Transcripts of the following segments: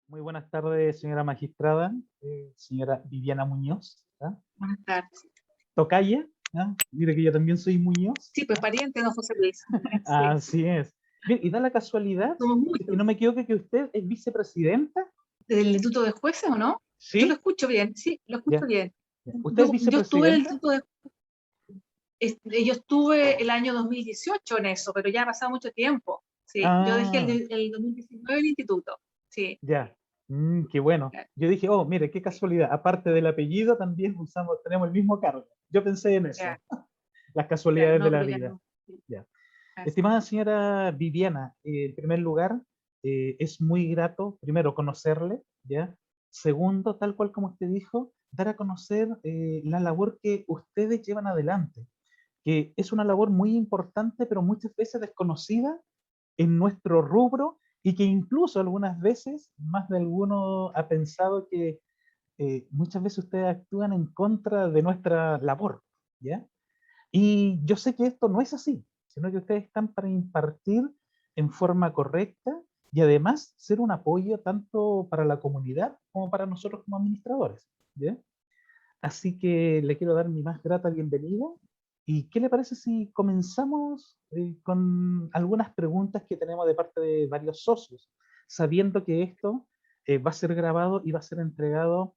Muy buenas tardes, señora magistrada, señora Viviana Muñoz, ¿ah? Buenas tardes. Tocaya, ¿ah? Mire que yo también soy Muñoz. Sí, pues pariente de don José Luis. Sí, Así es. Bien, y da la casualidad, somos si es que muchos. no me equivoco, que usted es vicepresidenta. ¿Del Instituto de Jueces o no? Yo lo ¿Sí? escucho bien, sí, lo escucho Ya, bien. ya. ¿Usted es Yo estuve en el vicepresidenta? Instituto de yo estuve el año 2018 en eso, pero ya ha pasado mucho tiempo. Sí, yo dejé Ah, el 2019 el instituto. Sí, ya. Qué bueno. claro, Yo dije, oh, mire, qué sí, casualidad. Aparte del apellido, también tenemos el mismo cargo. Yo pensé en claro, eso, las claro, casualidades de no, la pero ya vida. no. Sí, Ya. así. Estimada señora Viviana, en primer lugar, es muy grato, primero, conocerle, ¿ya? Segundo, tal cual como usted dijo, dar a conocer la labor que ustedes llevan adelante, que es una labor muy importante, pero muchas veces desconocida en nuestro rubro y que incluso algunas veces, más de alguno ha pensado que muchas veces ustedes actúan en contra de nuestra labor, ¿ya? Y yo sé que esto no es así, sino que ustedes están para impartir en forma correcta y además ser un apoyo tanto para la comunidad como para nosotros como administradores. ¿Ya? Así que le quiero dar mi más grata bienvenida. ¿Y qué le parece si comenzamos con algunas preguntas que tenemos de parte de varios socios, sabiendo que esto va a ser grabado y va a ser entregado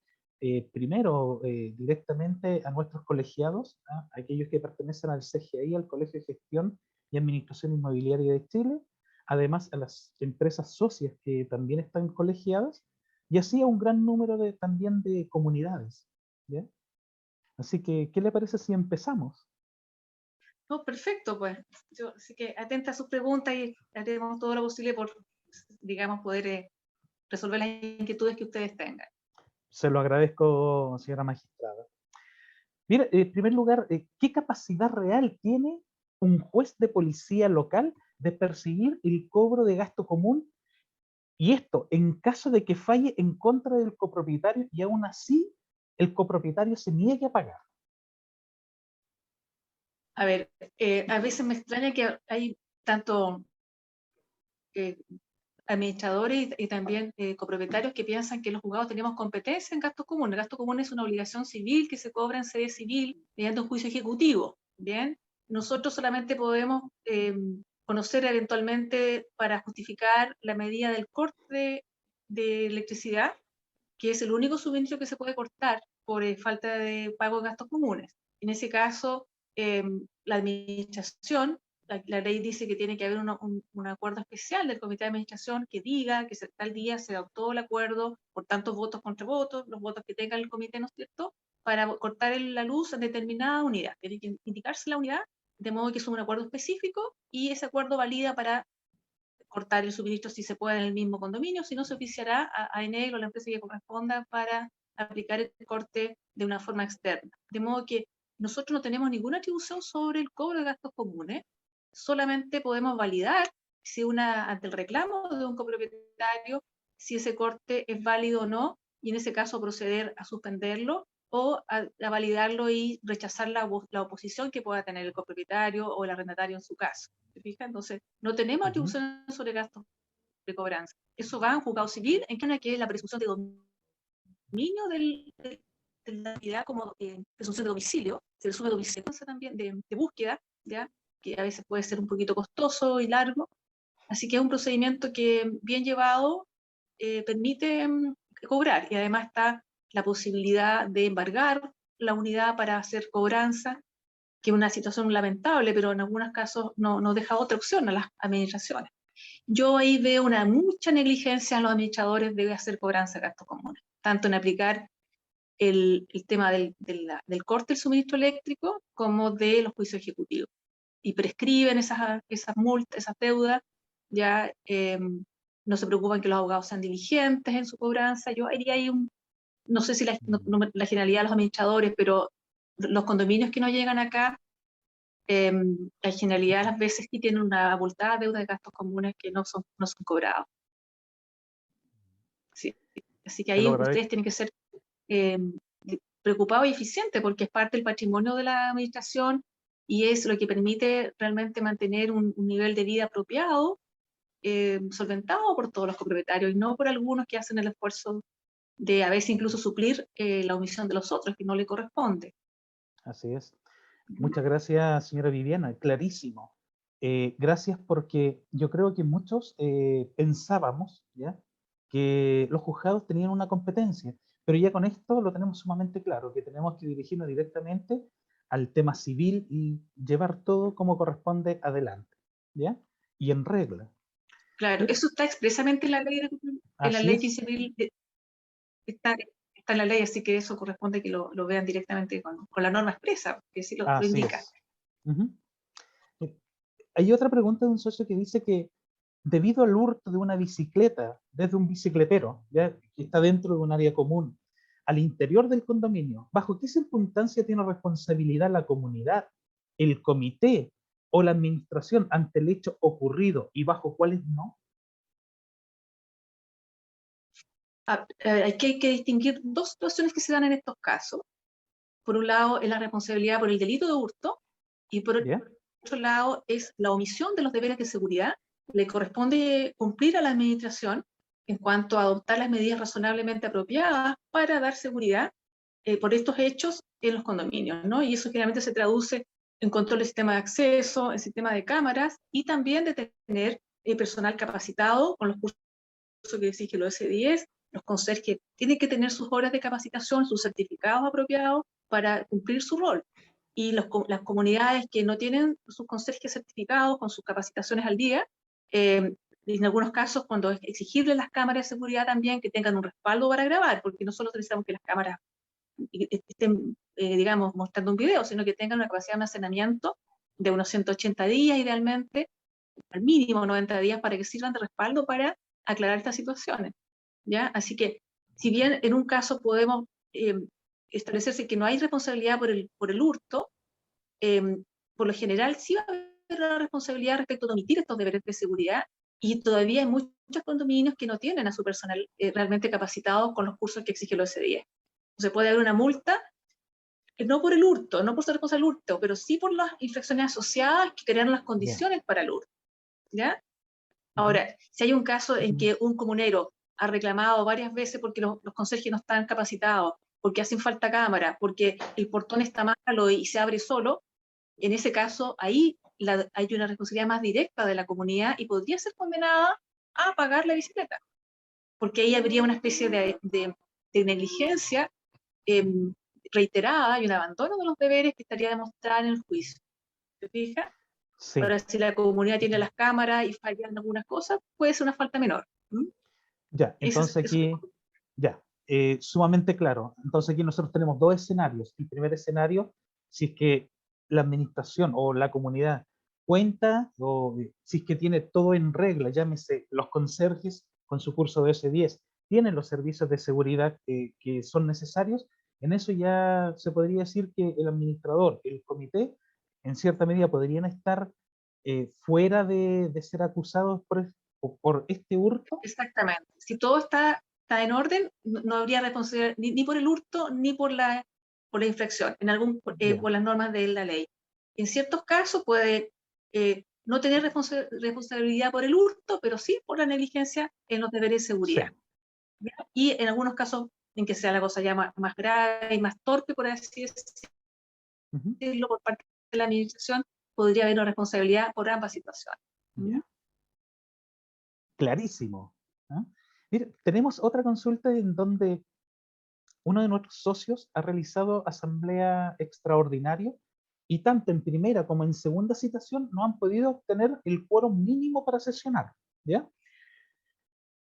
primero directamente a nuestros colegiados, ¿ah? Aquellos que pertenecen al CGI, al Colegio de Gestión y Administración Inmobiliaria de Chile, además a las empresas socias que también están colegiadas, y así a un gran número también de comunidades. ¿Ya? Así que, ¿qué le parece si empezamos? No, perfecto, pues. Yo, así que atenta a sus preguntas y haremos todo lo posible por, digamos, poder resolver las inquietudes que ustedes tengan. Se lo agradezco, señora magistrada. Mira, en primer lugar, ¿qué capacidad real tiene un juez de policía local de perseguir el cobro de gasto común? Y esto, en caso de que falle en contra del copropietario y aún así el copropietario se niegue a pagar. A ver, a veces me extraña que hay tanto eh, administradores y también copropietarios que piensan que los juzgados tenemos competencia en gastos comunes. El gasto común es una obligación civil que se cobra en sede civil mediante un juicio ejecutivo. Bien, nosotros solamente podemos conocer eventualmente para justificar la medida del corte de electricidad, que es el único suministro que se puede cortar por falta de pago de gastos comunes. En ese caso, la administración, la ley dice que tiene que haber un acuerdo especial del comité de administración que diga que tal día se adoptó el acuerdo por tantos votos contra votos, los votos que tenga el comité, ¿no es cierto?, para cortar la luz en determinada unidad. Tiene que indicarse la unidad, de modo que es un acuerdo específico y ese acuerdo valida para cortar el suministro si se puede en el mismo condominio, si no se oficiará a Enel o la empresa que corresponda para aplicar el corte de una forma externa. De modo que nosotros no tenemos ninguna atribución sobre el cobro de gastos comunes, solamente podemos validar si ante el reclamo de un copropietario, si ese corte es válido o no, y en ese caso proceder a suspenderlo o a validarlo y rechazar la oposición que pueda tener el copropietario o el arrendatario en su caso. ¿Se fija? Entonces, no tenemos Ujú. atribuciones sobre gastos de cobranza. Eso va en juzgado civil, en que es la presunción de dominio de la entidad como presunción de domicilio, se presume domicilio también de búsqueda, ¿ya? Que a veces puede ser un poquito costoso y largo. Así que es un procedimiento que, bien llevado, permite cobrar, y además está la posibilidad de embargar la unidad para hacer cobranza, que es una situación lamentable, pero en algunos casos no deja otra opción a las administraciones. Yo ahí veo mucha negligencia en los administradores de hacer cobranza de gastos comunes, tanto en aplicar el tema del corte del suministro eléctrico como de los juicios ejecutivos. Y prescriben esas multas, esas deudas, ya no se preocupan que los abogados sean diligentes en su cobranza. Yo haría ahí no sé si la generalidad de los administradores, pero los condominios que no llegan acá, la generalidad de las veces sí tienen una abultada deuda de gastos comunes que no son cobrados. Sí. Así que Se ahí lo ustedes agradezco. tienen que ser eh, preocupados y eficientes porque es parte del patrimonio de la administración y es lo que permite realmente mantener un nivel de vida apropiado solventado por todos los copropietarios y no por algunos que hacen el esfuerzo de a veces incluso suplir la omisión de los otros, que no le corresponde. Así es. Muchas gracias, señora Viviana, clarísimo. Gracias porque yo creo que muchos pensábamos, ¿ya?, que los juzgados tenían una competencia, pero ya con esto lo tenemos sumamente claro, que tenemos que dirigirnos directamente al tema civil y llevar todo como corresponde adelante, ¿ya? Y en regla. Claro, Mira, eso está expresamente en la ley, en la así ley es. civil, está en la ley, así que eso corresponde que lo vean directamente con la norma expresa, que sí lo Así indica. es. Ujú. Eh, Hay otra pregunta de un socio que dice que debido al hurto de una bicicleta desde un bicicletero, ¿ya?, que está dentro de un área común, al interior del condominio, ¿bajo qué circunstancia tiene responsabilidad la comunidad, el comité o la administración ante el hecho ocurrido y bajo cuáles no? Hay que distinguir dos situaciones que se dan en estos casos. Por un lado es la responsabilidad por el delito de hurto y por ¿Ya? otro lado es la omisión de los deberes de seguridad. Le corresponde cumplir a la administración en cuanto a adoptar las medidas razonablemente apropiadas para dar seguridad por estos hechos en los condominios, ¿no? Y eso generalmente se traduce en control del sistema de acceso, en sistema de cámaras y también de tener personal capacitado con los cursos que exige los S10, los conserjes tienen que tener sus horas de capacitación, sus certificados apropiados para cumplir su rol. Y las comunidades que no tienen sus conserjes certificados con sus capacitaciones al día, en algunos casos, cuando es exigible las cámaras de seguridad también que tengan un respaldo para grabar, porque no solo necesitamos que las cámaras estén, digamos, mostrando un video, sino que tengan una capacidad de almacenamiento de unos 180 días, idealmente, al mínimo 90 días, para que sirvan de respaldo para aclarar estas situaciones, ¿ya? Así que, si bien en un caso podemos establecerse que no hay responsabilidad por el hurto, por lo general sí va a haber una responsabilidad respecto de omitir estos deberes de seguridad, y todavía hay muchos condominios que no tienen a su personal realmente capacitado con los cursos que exige el OS10. Entonces puede haber una multa, no por el hurto, no por ser responsable del hurto, pero sí por las infracciones asociadas que crearon las Bien. condiciones para el hurto, ¿ya? Ujú. Ahora, si hay un caso en que un comunero ha reclamado varias veces porque los conserjes no están capacitados, porque hacen falta cámara, porque el portón está malo y se abre solo, en ese caso ahí hay una responsabilidad más directa de la comunidad y podría ser condenada a pagar la bicicleta, porque ahí habría una especie de negligencia eh, reiterada y un abandono de los deberes que estaría demostrada en el juicio. ¿Se fija? Sí. Ahora, si la comunidad tiene las cámaras y fallan algunas cosas, puede ser una falta menor. ¿Mm? Ya, entonces Eso aquí, ya, sumamente claro. Entonces aquí nosotros tenemos dos escenarios. El primer escenario, si es que la administración o la comunidad cuenta, o si es que tiene todo en regla, llámese los conserjes con su curso de S10, tienen los servicios de seguridad que son necesarios, en eso ya se podría decir que el administrador, el comité, en cierta medida podrían estar fuera de ser acusados por este hurto. exactamente. Si todo está en orden, no habría responsabilidad ni por el hurto ni por la infracción, Bien, por las normas de la ley. En ciertos casos puede no tener responsabilidad por el hurto, pero sí por la negligencia en los deberes de sí. seguridad. ¿Ya? Y en algunos casos en que sea la cosa ya más grave y más torpe, por así Ujú. decirlo, por parte de la administración, podría haber una responsabilidad por ambas situaciones. ¿Mm? Ya, clarísimo. ¿Ah? Mire, tenemos otra consulta en donde uno de nuestros socios ha realizado asamblea extraordinaria y tanto en primera como en segunda citación no han podido obtener el quórum mínimo para sesionar. ¿Ya?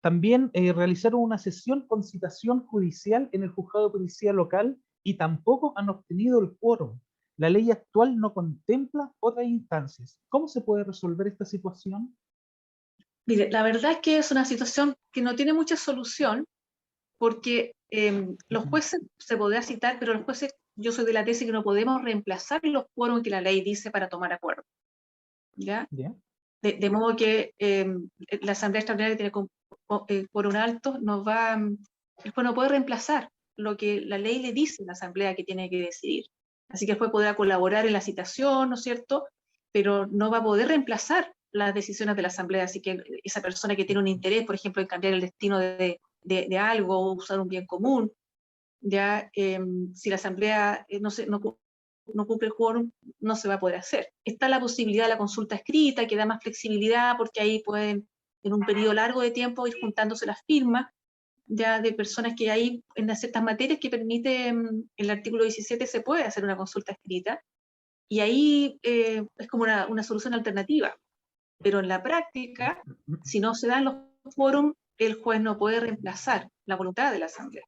También realizaron una sesión con citación judicial en el juzgado de policía local y tampoco han obtenido el quórum. La ley actual no contempla otras instancias. ¿Cómo se puede resolver esta situación? Mire, la verdad es que es una situación que no tiene mucha solución, porque los Ujú. jueces se podrá citar, pero los jueces, yo soy de la tesis que no podemos reemplazar los quórum que la ley dice para tomar acuerdo, ¿ya? ¿Ya? De modo que la Asamblea Extraordinaria que tiene quórum alto después no puede reemplazar lo que la ley le dice a la Asamblea que tiene que decidir. Así que después podrá colaborar en la citación, ¿no es cierto? Pero no va a poder reemplazar las decisiones de la asamblea. Así que esa persona que tiene un interés, por ejemplo, en cambiar el destino de algo o usar un bien común, ya si la asamblea no cumple el quórum, no se va a poder hacer. Está la posibilidad de la consulta escrita, que da más flexibilidad, porque ahí pueden, en un periodo largo de tiempo, ir juntándose las firmas, ya de personas que hay en ciertas materias que permite, el artículo 17 se puede hacer una consulta escrita, y ahí es como una solución alternativa. Pero en la práctica, si no se dan los quórum, el juez no puede reemplazar la voluntad de la asamblea.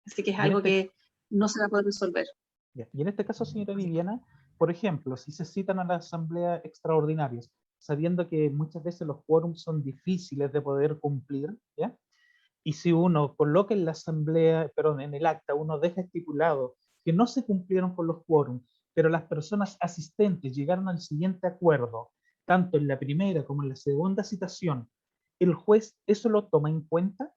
Así que es Y en algo este, que no se va a poder resolver. ya, y en este caso, señora Viviana, por ejemplo, si se citan a la asamblea extraordinarias, sabiendo que muchas veces los quórums son difíciles de poder cumplir, ¿ya? Y si uno coloca en la asamblea, perdón, en el acta, uno deja estipulado que no se cumplieron con los quórums, pero las personas asistentes llegaron al siguiente acuerdo, tanto en la primera como en la segunda citación, ¿el juez eso lo toma en cuenta?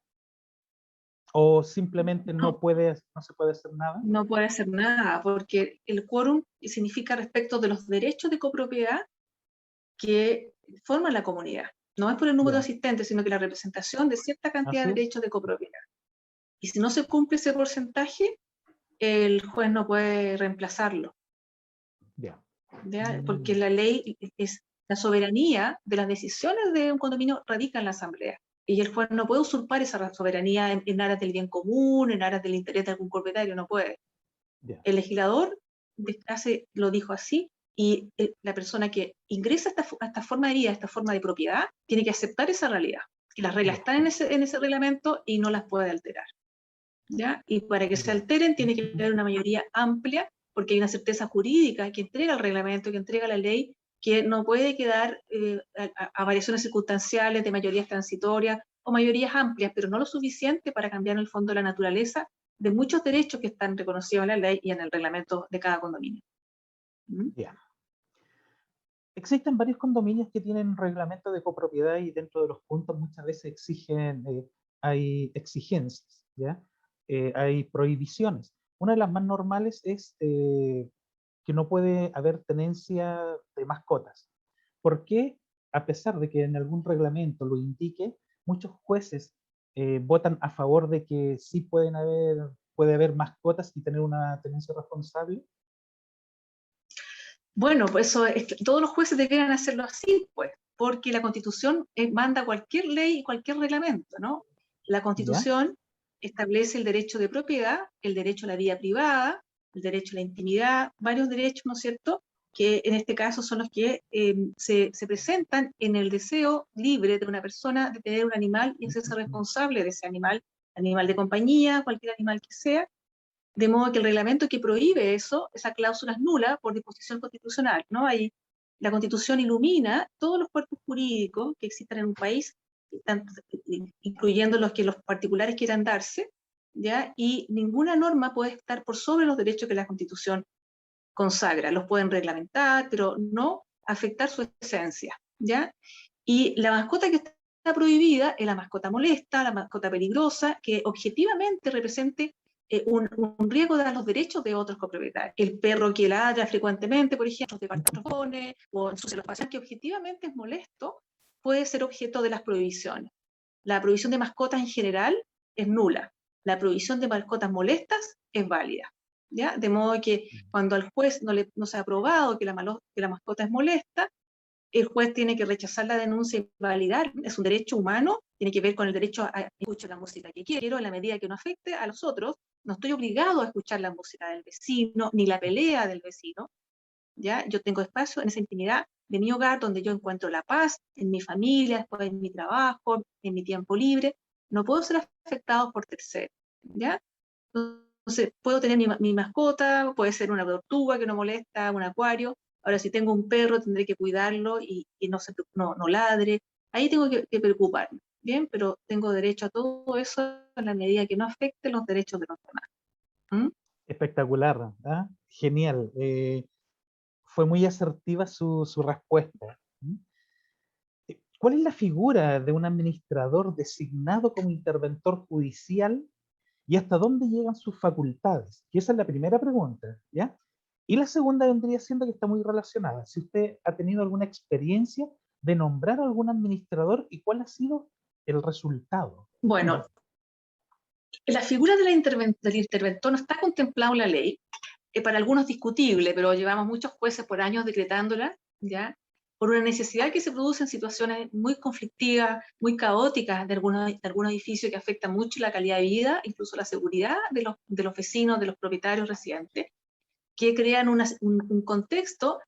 ¿O simplemente No, no se puede hacer nada? no puede hacer nada, porque el quórum significa respecto de los derechos de copropiedad que forman la comunidad. No es por el número de Ya, asistentes, sino que la representación de cierta cantidad así de es. derechos de copropiedad. Y si no se cumple ese porcentaje, el juez no puede reemplazarlo, Ya. ¿ya? Porque Mm, la ley la soberanía de las decisiones de un condominio radica en la asamblea. Y el juez no puede usurpar esa soberanía en aras del bien común, en aras del interés de algún propietario, no puede. ya. El legislador lo dijo así, y la persona que ingresa a esta forma de vida, a esta forma de propiedad, tiene que aceptar esa realidad, que las reglas Ya. están en ese reglamento y no las puede alterar, ¿ya? Y para que se Ya. alteren tiene que haber una mayoría amplia, porque hay una certeza jurídica que entrega el reglamento, que entrega la ley, que no puede quedar a variaciones circunstanciales de mayorías transitorias o mayorías amplias, pero no lo suficiente para cambiar en el fondo la naturaleza de muchos derechos que están reconocidos en la ley y en el reglamento de cada condominio. ¿Mm? Ya. Existen varios condominios que tienen reglamento de copropiedad y dentro de los puntos muchas veces hay exigencias, ¿ya? Hay prohibiciones. Una de las más normales es que no puede haber tenencia de mascotas. ¿Por qué? A pesar de que en algún reglamento lo indique, muchos jueces votan a favor de que sí puede haber mascotas y tener una tenencia responsable. Bueno, pues todos los jueces deberían hacerlo así, pues, porque la Constitución manda cualquier ley y cualquier reglamento, ¿no? La ¿Ya? Constitución establece el derecho de propiedad, el derecho a la vida privada, el derecho a la intimidad, varios derechos, ¿no es cierto?, que en este caso son los que se presentan en el deseo libre de una persona de tener un animal y hacerse responsable de ese animal, animal de compañía, cualquier animal que sea, de modo que el reglamento que prohíbe eso, esa cláusula es nula por disposición constitucional, ¿no? Ahí la Constitución ilumina todos los cuerpos jurídicos que existan en un país, incluyendo los que los particulares quieran darse, ¿ya? Y ninguna norma puede estar por sobre los derechos que la Constitución consagra. Los pueden reglamentar, pero no afectar su esencia, ¿ya? Y la mascota que está prohibida es la mascota molesta, la mascota peligrosa, que objetivamente represente un riesgo de los derechos de otros copropietarios. El perro que ladra frecuentemente, por ejemplo, de patrones, o ensucia los paseos, que objetivamente es molesto, puede ser objeto de las prohibiciones. La prohibición de mascotas en general es nula. La prohibición de mascotas molestas es válida, ¿ya? De modo que cuando al juez no se ha probado que la mascota es molesta, el juez tiene que rechazar la denuncia y validar. Es un derecho humano, tiene que ver con el derecho a escuchar la música que quiero en la medida que no afecte a los otros. No estoy obligado a escuchar la música del vecino, ni la pelea del vecino, ¿ya? Yo tengo espacio en esa intimidad de mi hogar donde yo encuentro la paz, en mi familia, después en mi trabajo, en mi tiempo libre. No puedo ser afectado por terceros, ¿ya? Entonces, puedo tener mi mascota, puede ser una tortuga que no molesta, un acuario. Ahora, si tengo un perro, tendré que cuidarlo y no ladre. Ahí tengo que preocuparme, ¿bien? Pero tengo derecho a todo eso en la medida que no afecte los derechos de los demás. ¿Mm? Espectacular, ¿ah? Genial. Fue muy asertiva su respuesta. ¿Mm? ¿Cuál es la figura de un administrador designado como interventor judicial y hasta dónde llegan sus facultades? Y esa es la primera pregunta, ¿ya? Y la segunda vendría siendo que está muy relacionada. Si usted ha tenido alguna experiencia de nombrar a algún administrador y cuál ha sido el resultado? Bueno, la figura de del interventor no está contemplada en la ley, para algunos discutible, pero llevamos muchos jueces por años decretándola, ¿ya? Por una necesidad que se produce en situaciones muy conflictivas, muy caóticas de algunos edificios que afectan mucho la calidad de vida, incluso la seguridad de los vecinos, de los propietarios residentes, que crean un contexto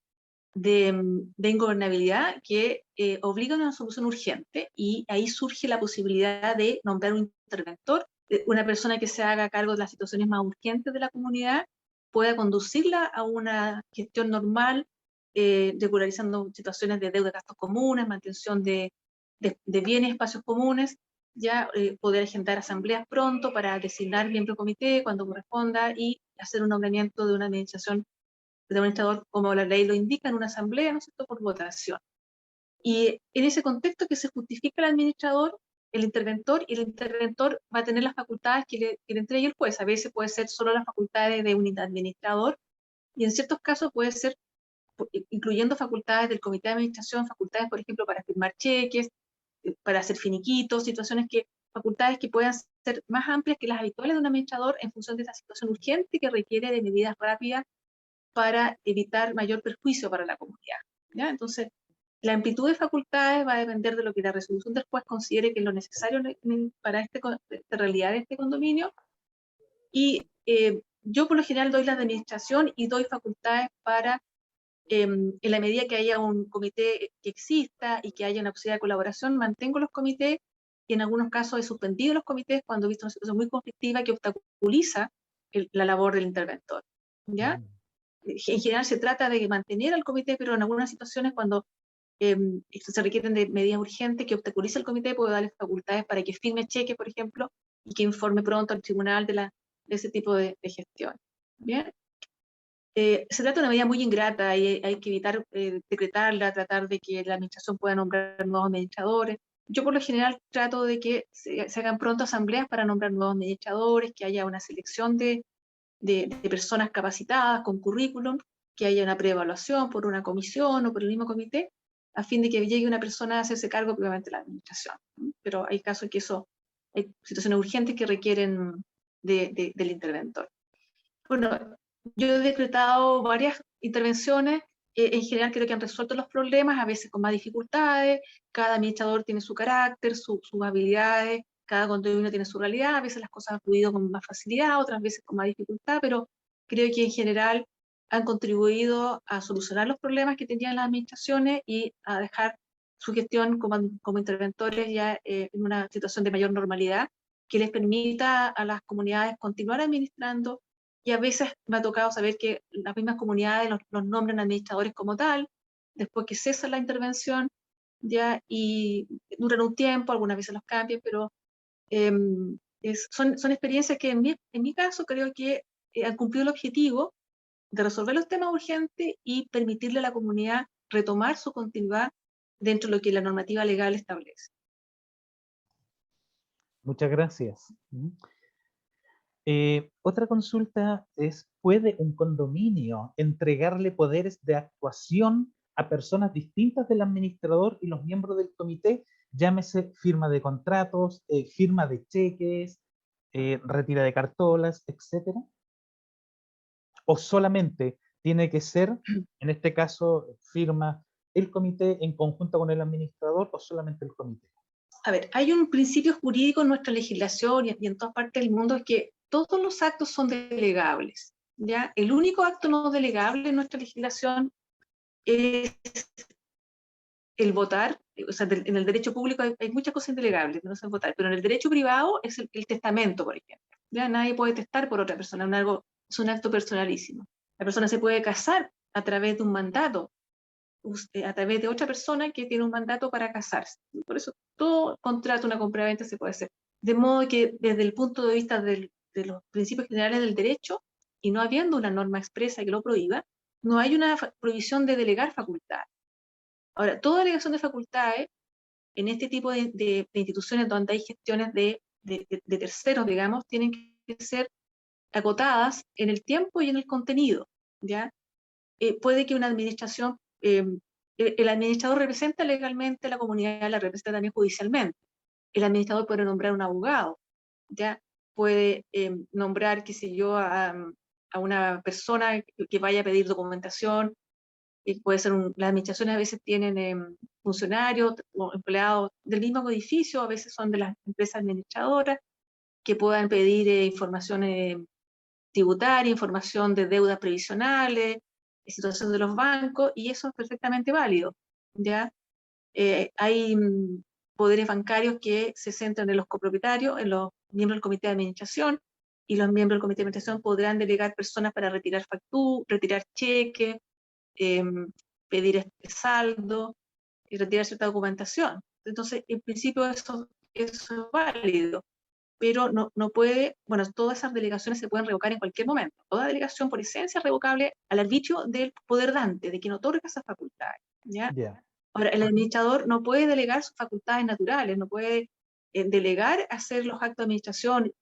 de ingobernabilidad que obliga a una solución urgente, y ahí surge la posibilidad de nombrar un interventor, una persona que se haga cargo de las situaciones más urgentes de la comunidad, pueda conducirla a una gestión normal, regularizando situaciones de deuda, gastos comunes, mantención de bienes, espacios comunes, ya poder agendar asambleas pronto para designar miembro del comité cuando corresponda y hacer un nombramiento de una administración de administrador como la ley lo indica en una asamblea, ¿no es cierto?, por votación. Y en ese contexto que se justifica el administrador, el interventor, y el interventor va a tener las facultades que le entregue el juez. A veces puede ser solo las facultades de un administrador, y en ciertos casos puede ser incluyendo facultades del comité de administración, facultades, por ejemplo, para firmar cheques, para hacer finiquitos, facultades que puedan ser más amplias que las habituales de un administrador en función de esta situación urgente que requiere de medidas rápidas para evitar mayor perjuicio para la comunidad, ¿ya? Entonces, la amplitud de facultades va a depender de lo que la resolución del juez considere que es lo necesario para esta realidad de este condominio, y yo por lo general doy las de administración y doy facultades para, en la medida que haya un comité que exista y que haya una posibilidad de colaboración, mantengo los comités, y en algunos casos he suspendido los comités cuando he visto una situación muy conflictiva que obstaculiza la labor del interventor, ¿ya? En general se trata de mantener al comité, pero en algunas situaciones cuando se requieren de medidas urgentes que obstaculiza el comité, puede darle facultades para que firme cheques, por ejemplo, y que informe pronto al tribunal de ese tipo de gestión. ¿Bien? Se trata de una medida muy ingrata y hay que evitar decretarla, tratar de que la administración pueda nombrar nuevos administradores. Yo por lo general trato de que se hagan pronto asambleas para nombrar nuevos administradores, que haya una selección de personas capacitadas con currículum, que haya una preevaluación por una comisión o por el mismo comité, a fin de que llegue una persona a hacerse cargo probablemente de la administración. Pero hay casos que hay situaciones urgentes que requieren del interventor. Bueno, yo he decretado varias intervenciones, en general creo que han resuelto los problemas, a veces con más dificultades, cada administrador tiene su carácter, sus habilidades, cada condominio tiene su realidad, a veces las cosas han fluido con más facilidad, otras veces con más dificultad, pero creo que en general han contribuido a solucionar los problemas que tenían las administraciones y a dejar su gestión como interventores ya en una situación de mayor normalidad, que les permita a las comunidades continuar administrando. Y a veces me ha tocado saber que las mismas comunidades los nombran administradores como tal, después que cesa la intervención, ya, y duran un tiempo, algunas veces los cambian, pero son experiencias que en mi caso creo que han cumplido el objetivo de resolver los temas urgentes y permitirle a la comunidad retomar su continuidad dentro de lo que la normativa legal establece. Muchas gracias. Otra consulta es, ¿puede un condominio entregarle poderes de actuación a personas distintas del administrador y los miembros del comité? Llámese firma de contratos, firma de cheques, retira de cartolas, etcétera. ¿O solamente tiene que ser, en este caso, firma el comité en conjunto con el administrador o solamente el comité? A ver, hay un principio jurídico en nuestra legislación y en todas partes del mundo, es que todos los actos son delegables, ¿ya? El único acto no delegable en nuestra legislación es el votar. O sea, en el derecho público hay muchas cosas indelegables que no se votar, pero en el derecho privado es el testamento, por ejemplo. ¿Ya? Nadie puede testar por otra persona, es un acto personalísimo. La persona se puede casar a través de un mandato, a través de otra persona que tiene un mandato para casarse. Por eso todo contrato, una compraventa se puede hacer. De modo que desde el punto de vista de los principios generales del derecho, y no habiendo una norma expresa que lo prohíba, no hay una prohibición de delegar facultades. Ahora, toda delegación de facultades en este tipo de instituciones donde hay gestiones de terceros, digamos, tienen que ser acotadas en el tiempo y en el contenido, ¿ya? Puede que una administración el administrador representa legalmente a la comunidad, la representa también judicialmente. El administrador puede nombrar un abogado, ¿ya? Puede nombrar, qué sé yo, a una persona que vaya a pedir documentación, y puede ser las administraciones a veces tienen funcionarios o empleados del mismo edificio, a veces son de las empresas administradoras, que puedan pedir información tributaria, información de deudas previsionales, situación de los bancos, y eso es perfectamente válido, ¿ya? Hay poderes bancarios que se centran en los copropietarios, en los miembros del comité de administración, y los miembros del comité de administración podrán delegar personas para retirar facturas, retirar cheques, pedir saldo y retirar cierta documentación. Entonces, en principio eso es válido, pero no puede, bueno, todas esas delegaciones se pueden revocar en cualquier momento. Toda delegación por esencia es revocable al arbitrio del poder dante, de quien otorga esas facultades, ¿ya? Ya. Ahora, el administrador no puede delegar sus facultades naturales, no puede delegar hacer los actos de administración,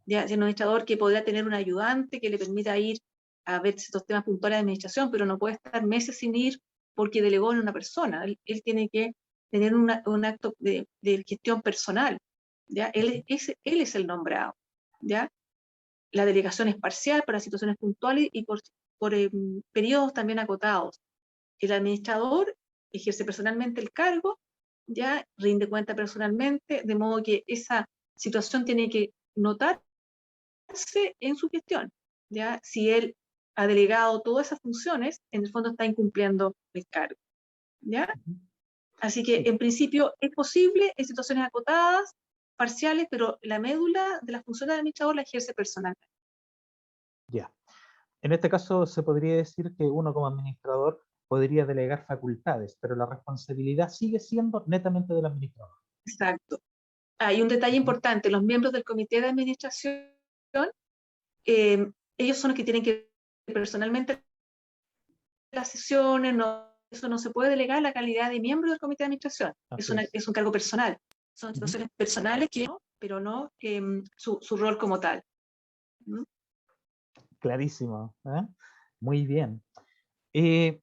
ya, es un administrador que podrá tener un ayudante que le permita ir a ver ciertos temas puntuales de administración, pero no puede estar meses sin ir porque delegó en una persona. Él tiene que tener un acto de gestión personal, ¿ya? Él es el nombrado, ¿ya? La delegación es parcial para situaciones puntuales y por periodos también acotados. El administrador ejerce personalmente el cargo, ya rinde cuenta personalmente, de modo que esa situación tiene que notarse en su gestión, ya si él ha delegado todas esas funciones, en el fondo está incumpliendo el cargo, ya. Así que Sí, en principio es posible en situaciones acotadas, parciales, pero la médula de la función del administrador la ejerce personalmente. ya. En este caso se podría decir que uno como administrador podría delegar facultades, pero la responsabilidad sigue siendo netamente del administrador. Exacto. Hay un detalle Ujú. importante, los miembros del comité de administración, eh, ellos son los que tienen que personalmente las sesiones, eso no se puede delegar la calidad de miembro del comité de administración, Así es. es un cargo personal, son Ujú. situaciones personales que pero no su rol como tal. ¿Mm? Clarísimo, ¿eh? Muy bien. Eh,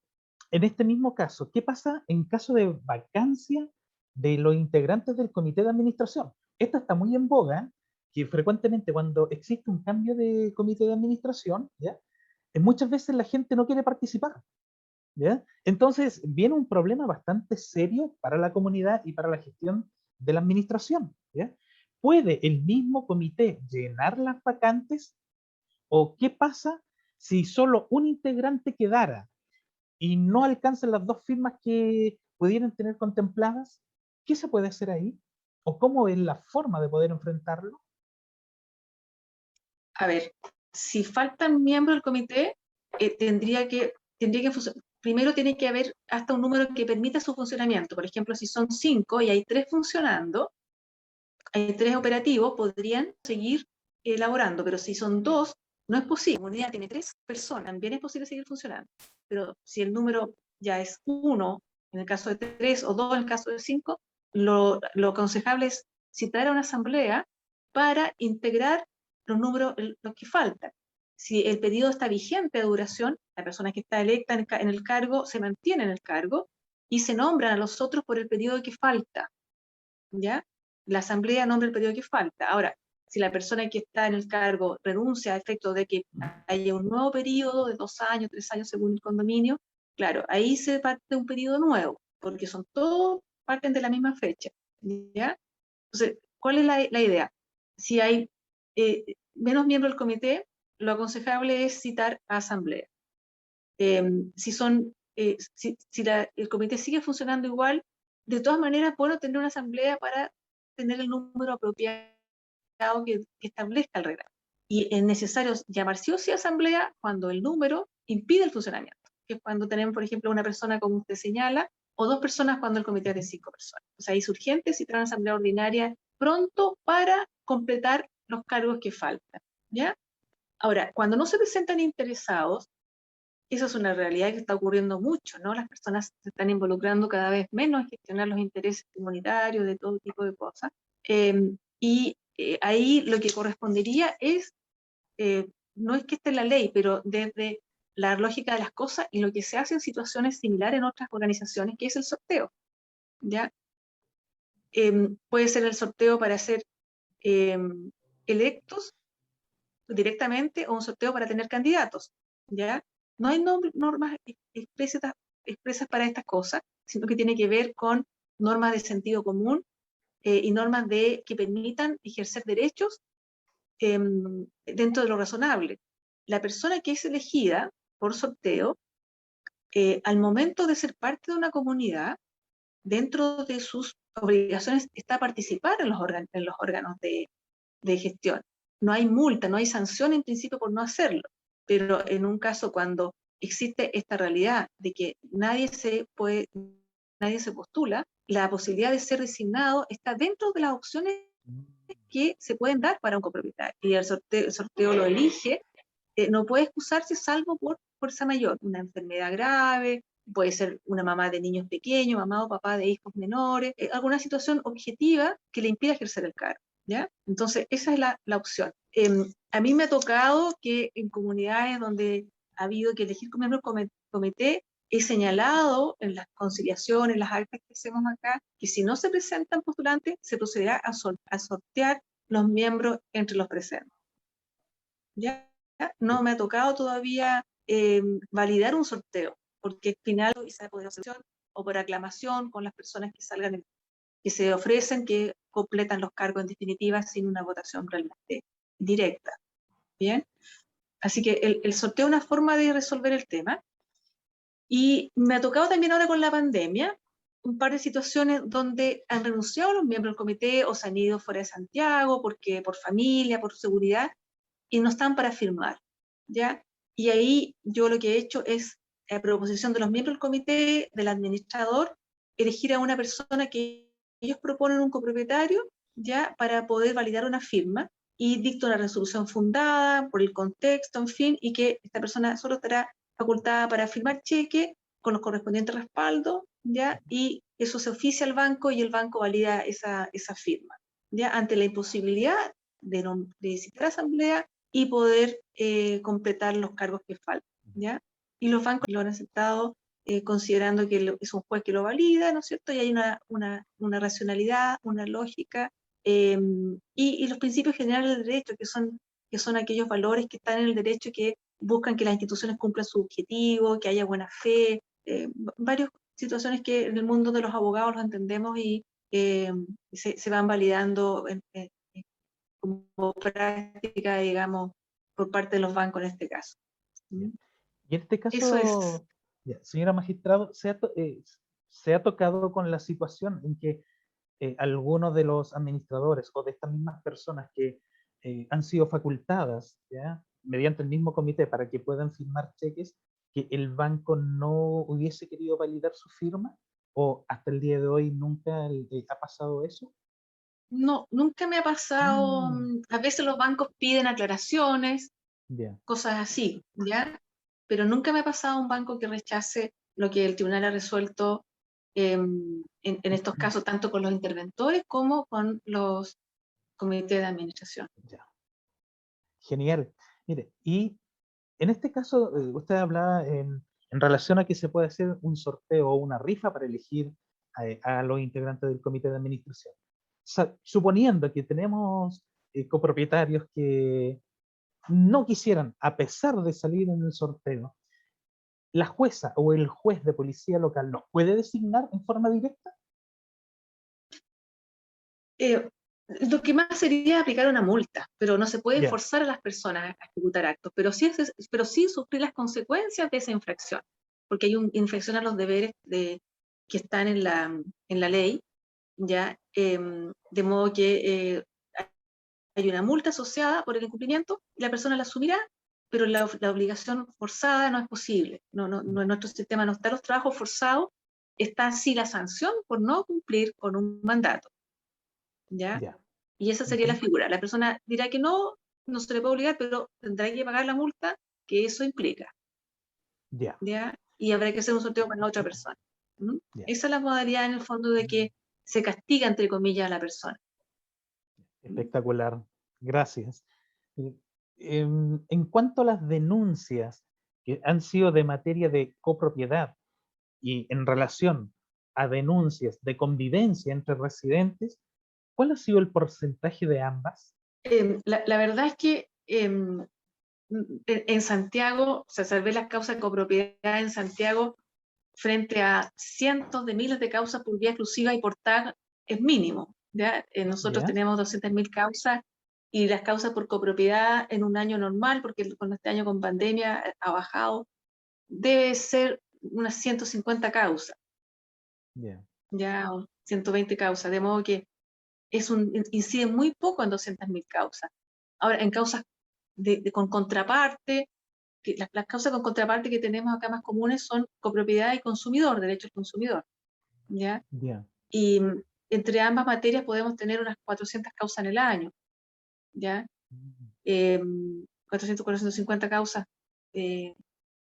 en este mismo caso, ¿qué pasa en caso de vacancia de los integrantes del comité de administración? Esto está muy en boga, que frecuentemente cuando existe un cambio de comité de administración, ¿ya? Muchas veces la gente no quiere participar, ¿ya? Entonces viene un problema bastante serio para la comunidad y para la gestión de la administración, ¿ya? ¿Puede el mismo comité llenar las vacantes o qué pasa si solo un integrante quedara y no alcanzan las dos firmas que pudieran tener contempladas? ¿Qué se puede hacer ahí? ¿O cómo es la forma de poder enfrentarlo? A ver, si faltan miembros del comité, tendría que primero tiene que haber hasta un número que permita su funcionamiento. Por ejemplo, si son 5 y hay 3 funcionando, hay 3 operativos, podrían seguir elaborando, pero si son 2, no es posible. La comunidad tiene 3 personas, también es posible seguir funcionando. Pero si el número ya es 1, en el caso de 3, o 2, en el caso de 5, lo aconsejable es citar a una asamblea para integrar los números, los que faltan. Si el periodo está vigente de duración, la persona que está electa en el cargo se mantiene en el cargo y se nombran a los otros por el periodo que falta, ¿ya? La asamblea nombra el periodo que falta. Ahora, si la persona que está en el cargo renuncia a efecto de que haya un nuevo periodo de 2 años, 3 años según el condominio, claro, ahí se parte de un periodo nuevo, porque son todos parten de la misma fecha, ¿ya? Entonces, ¿cuál es la idea? Si hay menos miembros del comité, lo aconsejable es citar a asamblea. Si el comité sigue funcionando igual, de todas maneras, bueno tener una asamblea para tener el número apropiado que establezca el reglamento. Y es necesario llamar sí o sí a asamblea cuando el número impide el funcionamiento, que es cuando tenemos, por ejemplo, una persona como usted señala, o 2 personas cuando el comité es de 5 personas. O sea, es urgente citar una asamblea ordinaria pronto para completar los cargos que faltan, ¿ya? Ahora, cuando no se presentan interesados, eso es una realidad que está ocurriendo mucho, ¿no? Las personas se están involucrando cada vez menos en gestionar los intereses comunitarios, de todo tipo de cosas. Ahí lo que correspondería es, no es que esté en la ley, pero desde la lógica de las cosas y lo que se hace en situaciones similares en otras organizaciones, que es el sorteo, ¿ya? Puede ser el sorteo para ser electos directamente o un sorteo para tener candidatos, ¿ya? No hay normas expresas para estas cosas, sino que tiene que ver con normas de sentido común y normas que permitan ejercer derechos dentro de lo razonable. La persona que es elegida por sorteo, al momento de ser parte de una comunidad, dentro de sus obligaciones está participar en los órganos de gestión. No hay multa, no hay sanción en principio por no hacerlo, pero en un caso cuando existe esta realidad de que nadie se postula, la posibilidad de ser designado está dentro de las opciones que se pueden dar para un copropietario. Y el sorteo lo elige, no puede excusarse salvo por fuerza mayor, una enfermedad grave, puede ser una mamá de niños pequeños, mamá o papá de hijos menores, alguna situación objetiva que le impida ejercer el cargo, ¿ya? Entonces, esa es la opción. A mí me ha tocado que en comunidades donde ha habido que elegir como miembro del comité, he señalado en las conciliaciones, las actas que hacemos acá, que si no se presentan postulantes, se procederá a sortear los miembros entre los presentes. ¿Ya? No me ha tocado todavía validar un sorteo, porque al final quizá por asociación o por aclamación con las personas que salgan, que se ofrecen, que completan los cargos en definitiva sin una votación realmente directa. ¿Bien? Así que el sorteo es una forma de resolver el tema. Y me ha tocado también ahora con la pandemia un par de situaciones donde han renunciado los miembros del comité o se han ido fuera de Santiago porque por familia, por seguridad, y no están para firmar, ¿ya? Y ahí yo lo que he hecho es, a proposición de los miembros del comité, del administrador, elegir a una persona que ellos proponen un copropietario, ¿ya? Para poder validar una firma y dicto una resolución fundada por el contexto, en fin, y que esta persona solo estará facultada para firmar cheque con los correspondientes respaldos, ¿ya? Y eso se oficia al banco y el banco valida esa firma, ¿ya? Ante la imposibilidad de citar asamblea y poder completar los cargos que faltan, ¿ya? Y los bancos lo han aceptado considerando que es un juez que lo valida, ¿no es cierto? Y hay una racionalidad, una lógica, y los principios generales del derecho, que son aquellos valores que están en el derecho que buscan que las instituciones cumplan su objetivo, que haya buena fe, varias situaciones que en el mundo de los abogados los entendemos y se van validando como práctica, digamos, por parte de los bancos en este caso. Ya. Y en este Eso es. caso, ya, señora magistrado, se ha tocado con la situación en que algunos de los administradores o de estas mismas personas que han sido facultadas, ¿ya? Mediante el mismo comité para que puedan firmar cheques, que el banco no hubiese querido validar su firma, o hasta el día de hoy nunca ha pasado eso. No, nunca me ha pasado. Mm, A veces los bancos piden aclaraciones, ya, cosas así, ¿ya? Pero nunca me ha pasado un banco que rechace lo que el tribunal ha resuelto en estos casos, tanto con los interventores como con los comités de administración. ya. Genial. Mire, y en este caso, usted hablaba en relación a que se puede hacer un sorteo o una rifa para elegir a los integrantes del comité de administración. Suponiendo que tenemos copropietarios que no quisieran, a pesar de salir en el sorteo, la jueza o el juez de policía local los puede designar en forma directa. Eh, lo que más sería aplicar una multa, pero no se puede Ya, forzar a las personas a ejecutar actos, pero sí sufrir las consecuencias de esa infracción, porque hay una infracción a los deberes que están en la ley, ¿ya? De modo que hay una multa asociada por el incumplimiento y la persona la asumirá, pero la obligación forzada no es posible. En nuestro sistema no están los trabajos forzados, está sí la sanción por no cumplir con un mandato, ¿ya? ya. Y esa sería la Ujú. figura. La persona dirá que no se le puede obligar, pero tendrá que pagar la multa que eso implica, Ya, ¿ya? Y habrá que hacer un sorteo para la otra persona. ¿Mm? ya. Esa es la modalidad en el fondo de que se castiga, entre comillas, a la persona. ¿Mm? Espectacular. Gracias. En cuanto a las denuncias, que han sido de materia de copropiedad y en relación a denuncias de convivencia entre residentes, ¿cuál ha sido el porcentaje de ambas? La verdad es que en Santiago, o sea, salvé las causas de copropiedad en Santiago frente a cientos de miles de causas por vía exclusiva y por TAG es mínimo. ¿Ya? Nosotros ¿Ya? tenemos 200.000 causas y las causas por copropiedad en un año normal, porque con este año con pandemia ha bajado, debe ser unas 150 causas, Bien. ya, o 120 causas, de modo que incide muy poco en 200.000 causas. Ahora, en causas con contraparte, que las causas con contraparte que tenemos acá más comunes son copropiedad y consumidor, derecho al consumidor, ¿ya? Bien. Y entre ambas materias podemos tener unas 400 causas en el año, ¿ya? Mm. 400, 450 causas,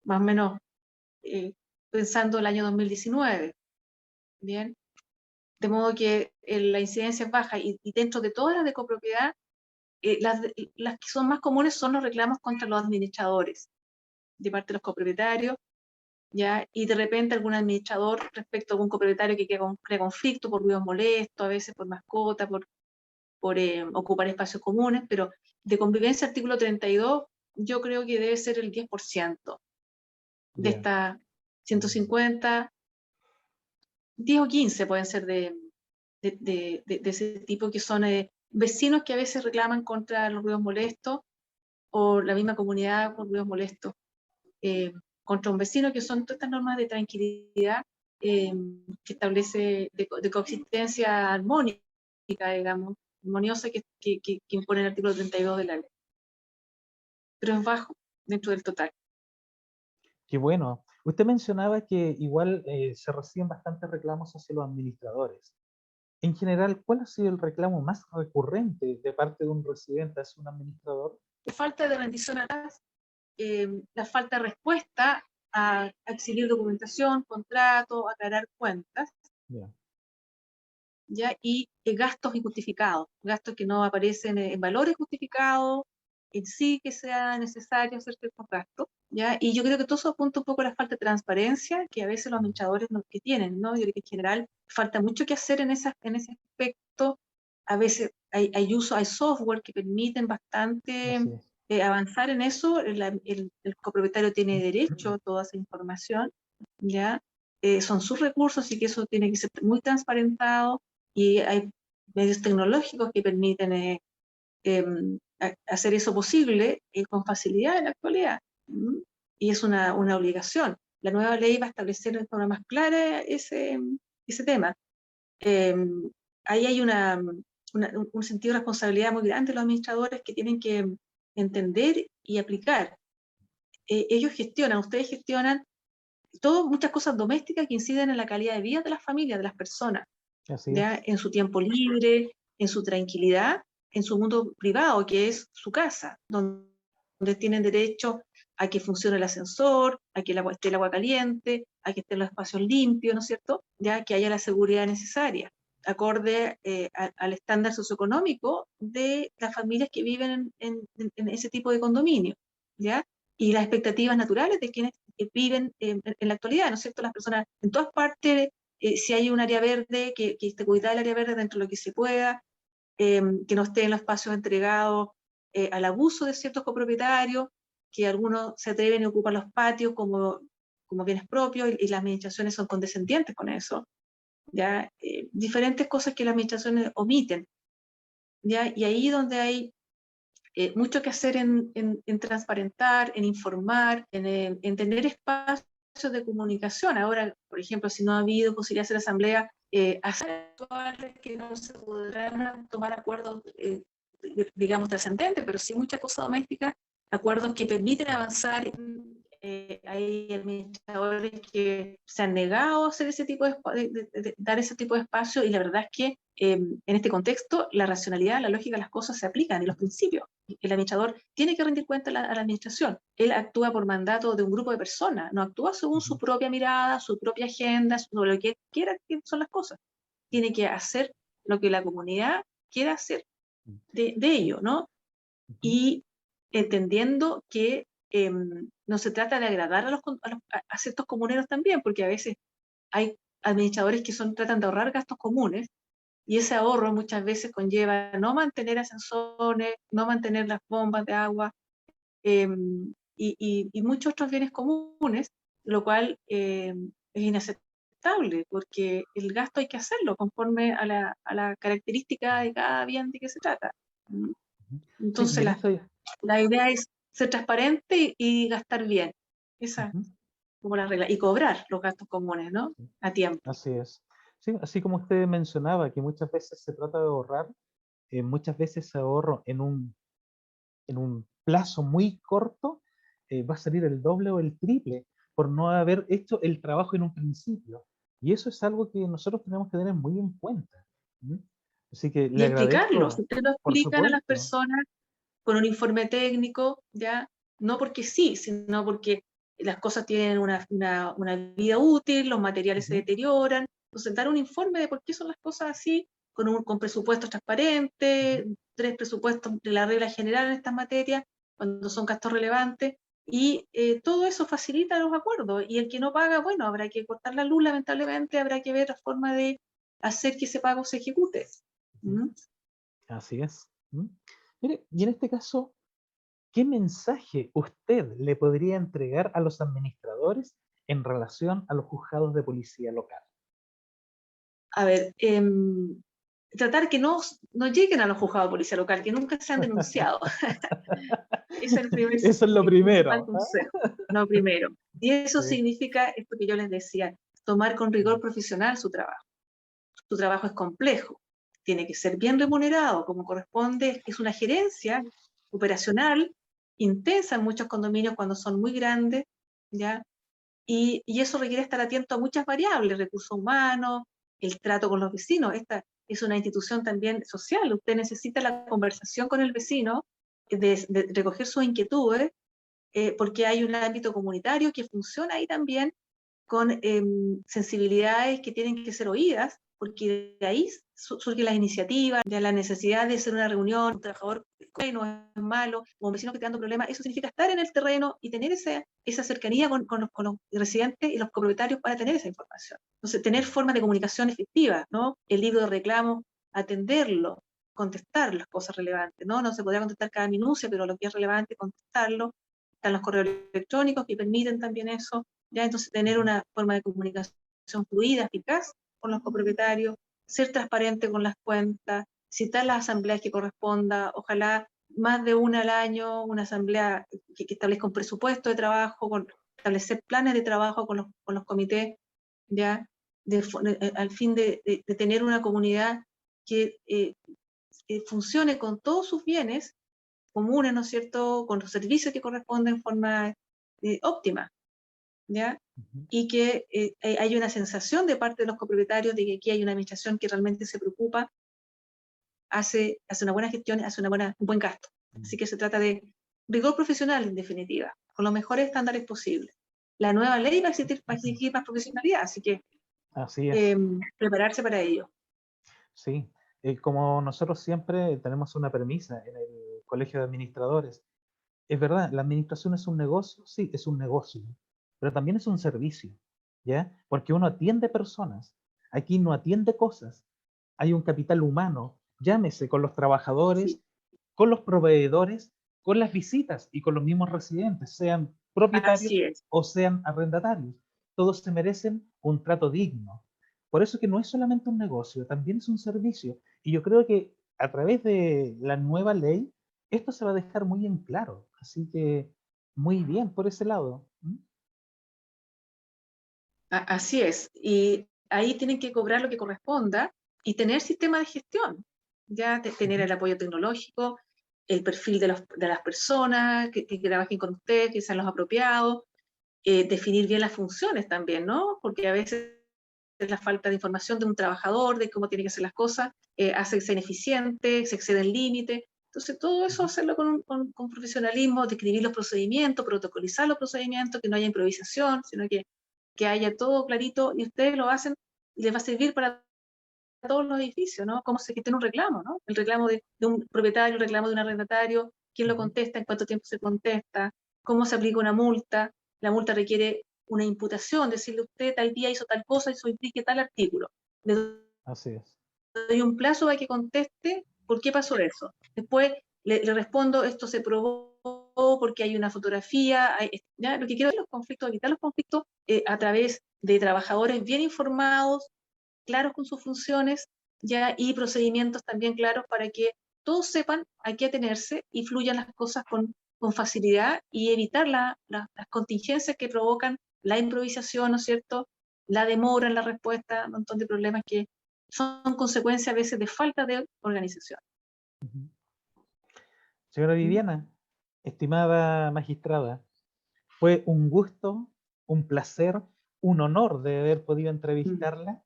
más o menos, pensando el año 2019, ¿bien? De modo que la incidencia es baja y dentro de todas las de copropiedad, las que son más comunes son los reclamos contra los administradores, de parte de los copropietarios, ¿ya? Y de repente algún administrador respecto a algún copropietario que crea conflicto por ruidos molestos, a veces por mascota, por ocupar espacios comunes, pero de convivencia, artículo 32, yo creo que debe ser el 10% de Bien. estas 150, 10 o 15 pueden ser de ese tipo, que son vecinos que a veces reclaman contra los ruidos molestos, o la misma comunidad por ruidos molestos, eh, contra un vecino, que son todas estas normas de tranquilidad eh, que establece de coexistencia armónica, digamos, armoniosa, que impone el artículo 32 de la ley. Pero es bajo dentro del total. Qué bueno. Usted mencionaba que igual se reciben bastantes reclamos hacia los administradores. En general, ¿cuál ha sido el reclamo más recurrente de parte de un residente hacia un administrador? La falta de rendición a tasas, la falta de respuesta a exhibir documentación, contrato, aclarar cuentas, Bien. ¿ya? Y gastos injustificados, gastos que no aparecen en valores justificados, en sí que sea necesario hacer ciertos gastos, ¿ya? Y yo creo que todo eso apunta un poco a la falta de transparencia que a veces los administradores no, que tienen, ¿no? Yo creo que en general falta mucho que hacer en ese aspecto. A veces hay software que permiten bastante Así es. avanzar en eso. El copropietario tiene derecho a toda esa información, ¿ya? Son sus recursos y que eso tiene que ser muy transparentado, y hay medios tecnológicos que permiten hacer eso posible con facilidad en la actualidad. ¿Mm? Y es una obligación. La nueva ley va a establecer de forma más clara ese tema. Eh, Ahí hay un sentido de responsabilidad muy grande de los administradores, que tienen que entender y aplicar. Ellos gestionan, ustedes gestionan muchas cosas domésticas que inciden en la calidad de vida de las familias, de las personas, Así ¿ya? es. En su tiempo libre, en su tranquilidad, en su mundo privado, que es su casa, donde tienen derecho a que funcione el ascensor, a que esté el agua caliente, a que estén los espacios limpios, ¿no es cierto? Ya que haya la seguridad necesaria, acorde al estándar socioeconómico de las familias que viven en ese tipo de condominio, ¿ya? Y las expectativas naturales de quienes viven en la actualidad, ¿no es cierto? Las personas en todas partes, si hay un área verde, que esté cuidada el área verde dentro de lo que se pueda, que no esté en los espacios entregados al abuso de ciertos copropietarios, que algunos se atreven y ocupan los patios como bienes propios, y las administraciones son condescendientes con eso, ¿ya? Diferentes cosas que las administraciones omiten, ¿ya? Y ahí donde hay mucho que hacer en transparentar, en informar, en tener espacios de comunicación. Ahora, por ejemplo, si no ha habido posibilidad de hacer asamblea, hacer que no se podrán tomar acuerdos, digamos, trascendentes, pero sí muchas cosas domésticas, acuerdos que permiten avanzar. Hay administradores que se han negado a hacer ese tipo de dar ese tipo de espacio, y la verdad es que en este contexto la racionalidad, la lógica de las cosas se aplican, y los principios. El administrador tiene que rendir cuenta a la administración. Él actúa por mandato de un grupo de personas, no actúa según su propia mirada, su propia agenda, sobre lo que quiera que son las cosas. Tiene que hacer lo que la comunidad quiera hacer de ello, ¿no? Ujú. Y entendiendo que no se trata de agradar a ciertos comuneros también, porque a veces hay administradores que tratan de ahorrar gastos comunes, y ese ahorro muchas veces conlleva no mantener ascensores, no mantener las bombas de agua, y muchos otros bienes comunes, lo cual es inaceptable, porque el gasto hay que hacerlo conforme a la característica de cada bien de que se trata. Sí, y Entonces, en eso... la idea es ser transparente y gastar bien. Esa es Ujú, como la regla. Y cobrar los gastos comunes, ¿no? sí, A tiempo. así es. Sí, así como usted mencionaba, que muchas veces se trata de ahorrar, muchas veces ese ahorro en un plazo muy corto va a salir el doble o el triple por no haber hecho el trabajo en un principio. Y eso es algo que nosotros tenemos que tener muy en cuenta. ¿Mm? Así que Y le explicarlo. Si agradezco, ustedes lo por explican a las supuesto. personas con un informe técnico, ¿ya? No porque sí, sino porque las cosas tienen una vida útil, los materiales se Ujú, deterioran. Entonces, dar un informe de por qué son las cosas así, con presupuestos ujú, transparentes, 3 presupuestos de la regla general en estas materias, cuando son gastos relevantes, y todo eso facilita los acuerdos. Y el que no paga, bueno, habrá que cortar la luz, lamentablemente, habrá que ver la forma de hacer que ese pago se ejecute. ujú. ¿Mm? Así es. ¿Mm? Mire, y en este caso, ¿qué mensaje usted le podría entregar a los administradores en relación a los juzgados de policía local? A ver, tratar que no lleguen a los juzgados de policía local, que nunca sean denunciados. Ese es el Eso es lo el principal primero. ¿Ah? consejo, lo primero. Y eso Sí. significa esto que yo les decía, tomar con rigor Mm, profesional su trabajo. Su trabajo es complejo, tiene que ser bien remunerado como corresponde, es una gerencia operacional intensa en muchos condominios cuando son muy grandes, ¿ya? Y eso requiere estar atento a muchas variables, recursos humanos, el trato con los vecinos. Esta es una institución también social. Usted necesita la conversación con el vecino, de recoger sus inquietudes, porque hay un ámbito comunitario que funciona ahí también con sensibilidades que tienen que ser oídas, porque de ahí surgen las iniciativas, de la necesidad de hacer una reunión, un trabajador bueno, es malo, o un vecino que está dando problemas. Eso significa estar en el terreno y tener esa cercanía con los residentes y los copropietarios para tener esa información. Entonces, tener formas de comunicación efectiva, ¿no? El libro de reclamo, atenderlo, contestar las cosas relevantes, ¿no? No se podrá contestar cada minucia, pero lo que es relevante, contestarlo. Están los correos electrónicos que permiten también eso, ¿ya? Entonces, tener ujú, una forma de comunicación fluida, eficaz con los copropietarios, ser transparente con las cuentas, citar las asambleas que corresponda, ojalá más de una al año, una asamblea que establezca un presupuesto de trabajo, establecer planes de trabajo con los comités, ¿ya? Al fin de tener una comunidad que funcione con todos sus bienes comunes, ¿no es cierto?, con los servicios que corresponden en forma óptima, ¿ya? ujú. Y que hay una sensación de parte de los copropietarios de que aquí hay una administración que realmente se preocupa, hace una buena gestión, hace un buen gasto. Mm, Así que se trata de rigor profesional, en definitiva, con los mejores estándares posibles. La nueva ley va a exigir más profesionalidad, así que así es. prepararse para ello. Sí. Como nosotros siempre tenemos una premisa en el Colegio de Administradores. Es verdad, la administración es un negocio, sí, es un negocio, pero también es un servicio, ¿ya? Porque uno atiende personas, aquí no atiende cosas, hay un capital humano, llámese con los Sí, trabajadores, con los proveedores, con las visitas y con los mismos residentes, sean propietarios así es. o sean arrendatarios. Todos se merecen un trato digno. Por eso que no es solamente un negocio, también es un servicio. Y yo creo que a través de la nueva ley, esto se va a dejar muy en claro. Así que muy bien por ese lado. ¿Mm? Así es. Y ahí tienen que cobrar lo que corresponda y tener sistema de gestión, ya tener Ujú, el apoyo tecnológico, el perfil de las personas que trabajen con ustedes, que sean los apropiados, definir bien las funciones también, ¿no? Porque a veces la falta de información de un trabajador, de cómo tiene que hacer las cosas, hace que sea ineficiente, se excede el límite. Entonces, todo eso ujú. hacerlo con profesionalismo, describir los procedimientos, protocolizar los procedimientos, que no haya improvisación, sino que haya todo clarito y ustedes lo hacen y les va a servir para todos los edificios, ¿no? Cómo se gestiona un reclamo, ¿no? El reclamo de un propietario, el reclamo de un arrendatario, quién lo Ujú. contesta, en cuánto tiempo se contesta, cómo se aplica una multa. La multa requiere una imputación, decirle usted tal día hizo tal cosa y eso implique tal artículo. Le Así es. doy un plazo para que conteste por qué pasó eso. Después le respondo, esto se probó porque hay una fotografía. ¿Ya? Lo que quiero es evitar los conflictos a través de trabajadores bien informados, claros con sus funciones, ya, y procedimientos también claros para que todos sepan a qué atenerse y fluyan las cosas con facilidad y evitar las contingencias que provocan la improvisación, ¿no es cierto?, la demora en la respuesta, un montón de problemas que son consecuencia a veces de falta de organización. Ujú. Señora Viviana, estimada magistrada, fue un gusto, un placer, un honor de haber podido entrevistarla.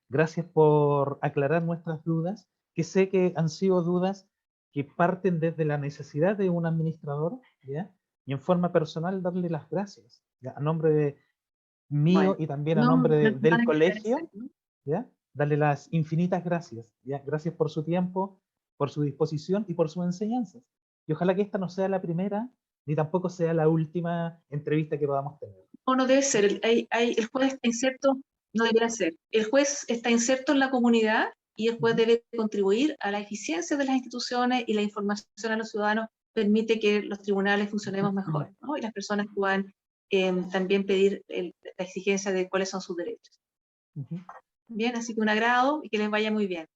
Gracias por aclarar nuestras dudas, que sé que han sido dudas que parten desde la necesidad de un administrador, ¿ya? Y en forma personal darle las gracias, ¿ya? A nombre de mío Bueno, y también a no, nombre no del nada que agradecer, colegio, ¿no? ¿ya? Darle las infinitas gracias, ¿ya? Gracias por su tiempo, por su disposición y por sus enseñanzas. Y ojalá que esta no sea la primera, ni tampoco sea la última entrevista que podamos tener. O no debe ser, el juez está inserto, no debería ser. El juez está inserto en la comunidad y el juez Ujú. debe contribuir a la eficiencia de las instituciones y la información a los ciudadanos permite que los tribunales funcionemos mejor, ¿no? Y las personas puedan también pedir la exigencia de cuáles son sus derechos. Ujú. Bien, así que un agrado y que les vaya muy bien.